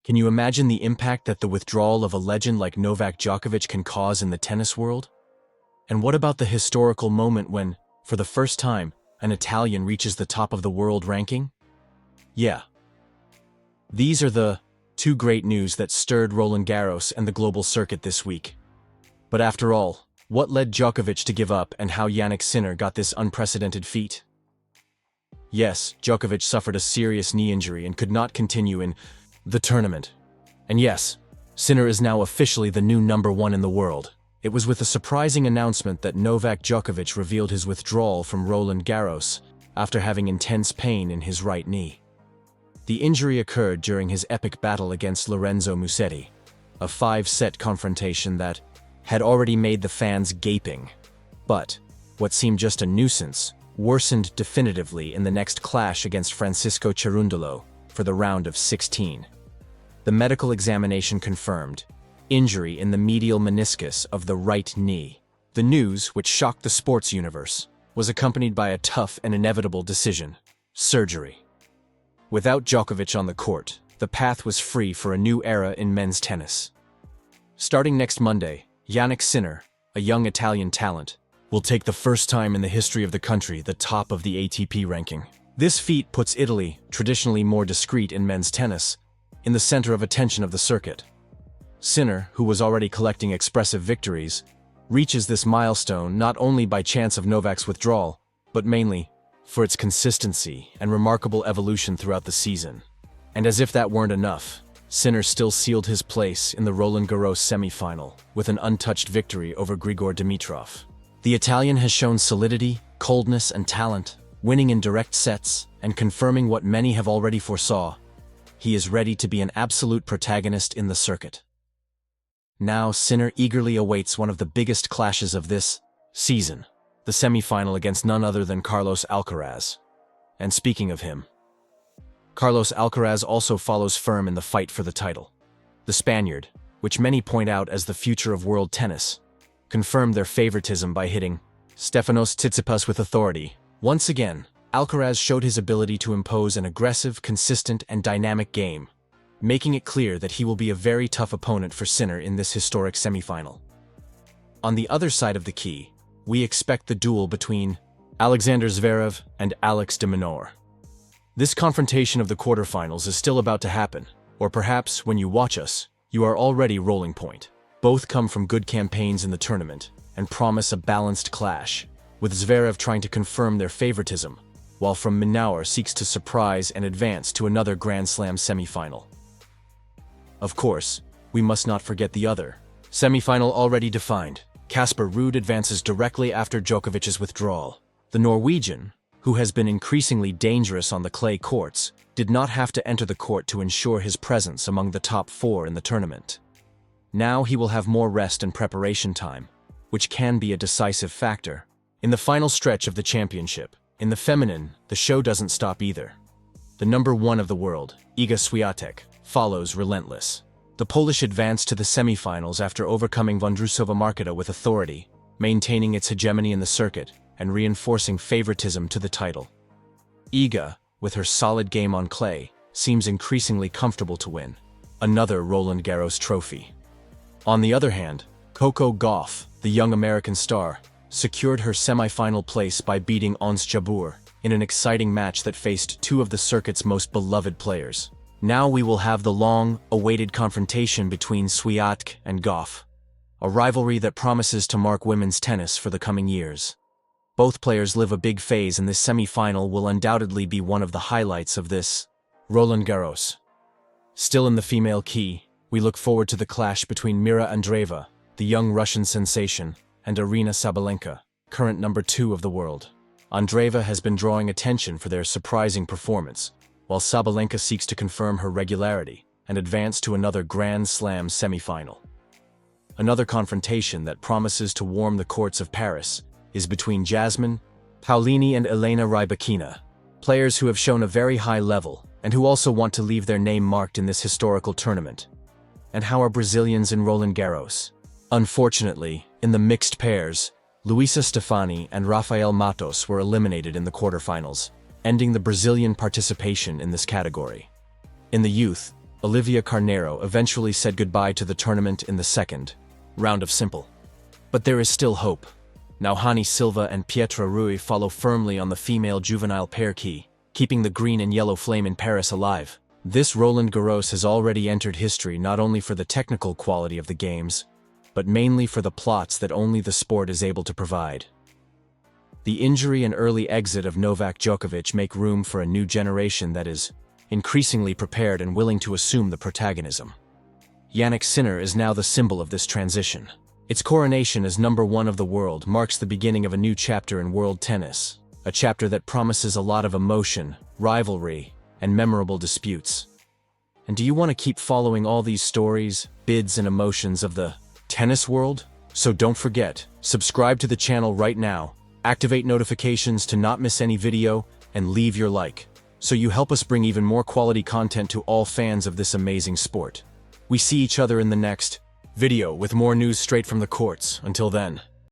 Can you imagine the impact that the withdrawal of a legend like Novak Djokovic can cause in the tennis world? And what about the historical moment when, for the first time, an Italian reaches the top of the world ranking? Yeah. These are the two great news that stirred Roland Garros and the global circuit this week. But after all, what led Djokovic to give up and how Jannik Sinner got this unprecedented feat? Yes, Djokovic suffered a serious knee injury and could not continue in the tournament. And yes, Sinner is now officially the new #1 in the world. It was with a surprising announcement that Novak Djokovic revealed his withdrawal from Roland Garros after having intense pain in his right knee. The injury occurred during his epic battle against Lorenzo Musetti, a 5-set confrontation that had already made the fans gaping. But what seemed just a nuisance worsened definitively in the next clash against Francisco Cerundolo for the round of 16. The medical examination confirmed injury in the medial meniscus of the right knee. The news, which shocked the sports universe, was accompanied by a tough and inevitable decision: surgery. Without Djokovic on the court, the path was free for a new era in men's tennis. Starting next Monday, Jannik Sinner, a young Italian talent, will take the first time in the history of the country the top of the ATP ranking. This feat puts Italy, traditionally more discreet in men's tennis, in the center of attention of the circuit. Sinner, who was already collecting expressive victories, reaches this milestone not only by chance of Novak's withdrawal, but mainly for its consistency and remarkable evolution throughout the season. And as if that weren't enough, Sinner still sealed his place in the Roland Garros semifinal with an untouched victory over Grigor Dimitrov. The Italian has shown solidity, coldness, and talent, winning in direct sets and confirming what many have already foresaw: he is ready to be an absolute protagonist in the circuit. Now Sinner eagerly awaits one of the biggest clashes of this season, the semifinal against none other than Carlos Alcaraz. And speaking of him, Carlos Alcaraz also follows firm in the fight for the title. The Spaniard, which many point out as the future of world tennis, confirmed their favoritism by hitting Stefanos Tsitsipas with authority. Once again, Alcaraz showed his ability to impose an aggressive, consistent, and dynamic game, making it clear that he will be a very tough opponent for Sinner in this historic semifinal. On the other side of the key, we expect the duel between Alexander Zverev and Alex de Minaur. This confrontation of the quarterfinals is still about to happen, or perhaps when you watch us, you are already rolling point. Both come from good campaigns in the tournament and promise a balanced clash, with Zverev trying to confirm their favoritism, while from Minaur seeks to surprise and advance to another Grand Slam semifinal. Of course, we must not forget the other semifinal already defined. Casper Ruud advances directly after Djokovic's withdrawal. The Norwegian, who has been increasingly dangerous on the clay courts, did not have to enter the court to ensure his presence among the top 4 in the tournament. Now he will have more rest and preparation time, which can be a decisive factor in the final stretch of the championship. In the feminine, the show doesn't stop either. The #1 of the world, Iga Swiatek, follows relentless. The Polish advanced to the semifinals after overcoming Vondrousova Marketa with authority, maintaining its hegemony in the circuit and reinforcing favoritism to the title. Iga, with her solid game on clay, seems increasingly comfortable to win another Roland Garros trophy. On the other hand, Coco Gauff, the young American star, secured her semifinal place by beating Ons Jabeur in an exciting match that faced two of the circuit's most beloved players. Now we will have the long-awaited confrontation between Swiatek and Gauff, a rivalry that promises to mark women's tennis for the coming years. Both players live a big phase, and this semi-final will undoubtedly be one of the highlights of this Roland Garros. Still in the female key, we look forward to the clash between Mira Andreeva, the young Russian sensation, and Aryna Sabalenka, current #2 of the world. Andreeva has been drawing attention for their surprising performance, while Sabalenka seeks to confirm her regularity and advance to another Grand Slam semifinal. Another confrontation that promises to warm the courts of Paris is between Jasmine Paolini and Elena Rybakina, players who have shown a very high level and who also want to leave their name marked in this historical tournament. And how are Brazilians in Roland Garros? Unfortunately, in the mixed pairs, Luisa Stefani and Rafael Matos were eliminated in the quarterfinals, ending the Brazilian participation in this category. In the youth, Olivia Carneiro eventually said goodbye to the tournament in the second round of simple. But there is still hope. Now Hani Silva and Pietra Rui follow firmly on the female juvenile pair key, keeping the green and yellow flame in Paris alive. This Roland Garros has already entered history not only for the technical quality of the games, but mainly for the plots that only the sport is able to provide. The injury and early exit of Novak Djokovic make room for a new generation that is increasingly prepared and willing to assume the protagonism. Jannik Sinner is now the symbol of this transition. Its coronation as #1 of the world marks the beginning of a new chapter in world tennis, a chapter that promises a lot of emotion, rivalry, and memorable disputes. And do you want to keep following all these stories, bids, and emotions of the tennis world? So don't forget, subscribe to the channel right now, activate notifications to not miss any video, and leave your like, so you help us bring even more quality content to all fans of this amazing sport. We see each other in the next video with more news straight from the courts. Until then.